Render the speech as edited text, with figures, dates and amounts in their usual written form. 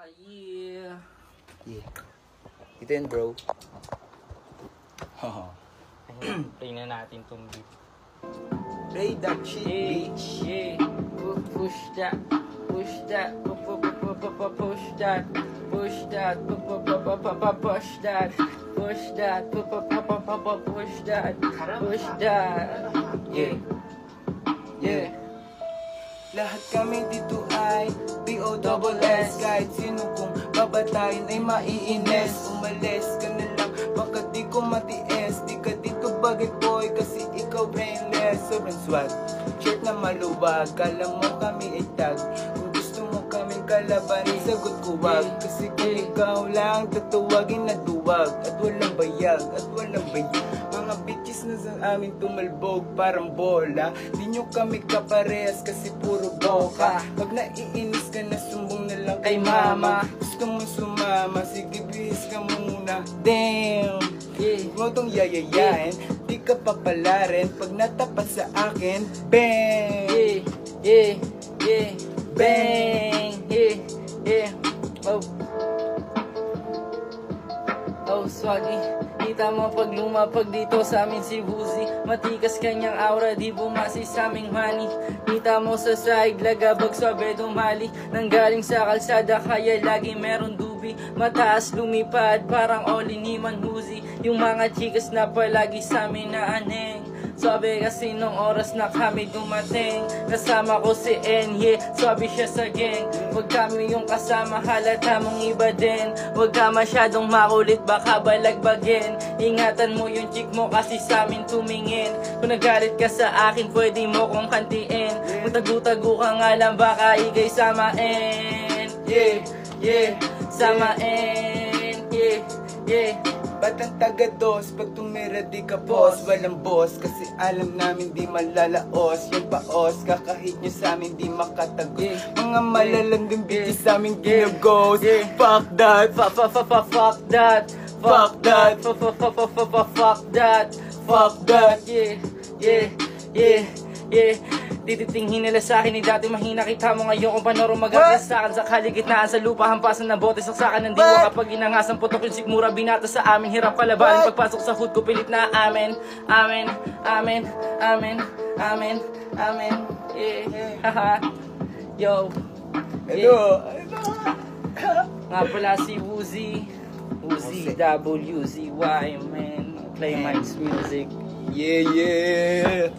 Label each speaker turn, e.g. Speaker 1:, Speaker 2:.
Speaker 1: Yeah.
Speaker 2: Yeah. Ito yun, bro.
Speaker 1: Play na natin tong beat.
Speaker 2: Play that shit, bitch.
Speaker 1: Yeah. Push that. Push that. Push that. Push that. Push that. Push that. Push that. Push that. Yeah. Yeah.
Speaker 2: Lahat kami dito ay B.O.S.S. Kahit sino kong babatayin ay maiines. Umalis ka na lang, baka di ko matiis. Di ka dito bagay boy, kasi ikaw brainless. Sobrang swag, shirt na maluwag. Kala mo kami ay tag. Kung gusto mo kaming kalaban, sagot ko wag. Kasi kung ikaw lang tatuwagin na duwag. At walang bayag, at walang bayag. Mga bitches na sa amin tumalbog parang bola. Di nyo kami kaparehas kasi puro boka. Pag naiinis ka na, sumbong na lang kay mama. Gusto mo sumama, sige bihis ka muna. Damn, huwag mo tong yayayain. Di ka papalarin pag natapat sa akin. Bang,
Speaker 1: Bang, oh. Oh, swaggy. Kita mo pag lumapag dito sa amin si Woozy. Matikas kanyang aura, di bumasi sa aming money. Kita mo sa side, lagabag swabe dumali. Nanggaling sa kalsada, kaya lagi meron dubi. Mataas lumipad, parang Oli ni Manhuzi. Yung mga chikas na palagi sa amin na aneng. Sabi kasi nung oras na kami dumating, kasama ko si Enye, sabi siya sa gang. Huwag kami yung kasama, halata mong iba din. Huwag ka masyadong makulit, baka balagbagin. Ingatan mo yung chick mo kasi sa amin tumingin. Kung nagalit ka sa akin, pwede mo kong kantiin. Kung tagu-tagu ka nga lang, baka ikay samain. Samain.
Speaker 2: Batang taga-dos, pag tumira di ka boss. Walang boss, kasi alam namin di malalaos. Yung paos, kakahit nyo sa amin di makatagos. Mga malalanding bitches sa amin ginagos. Fuck that,
Speaker 1: Fuck that.
Speaker 2: fuck that,
Speaker 1: Fuck that.
Speaker 2: fuck that.
Speaker 1: Yeah. Dititinghin nila sa akin, ni dati mahina, kita mo ngayon kung paano rumagagas sa akin. Sa kaligitnaan sa lupa, hampasan ng bote, saksakan ng diwa. Kapag inangasan putok yung sikmura, binata sa amin. Hirap kalabanin, pagpasok sa hood ko, pilit na amen. Yeah, haha. Yo.
Speaker 2: Hello.
Speaker 1: Nga pala si Woozy. Woozy, WZY, man. Play my music.
Speaker 2: Yeah.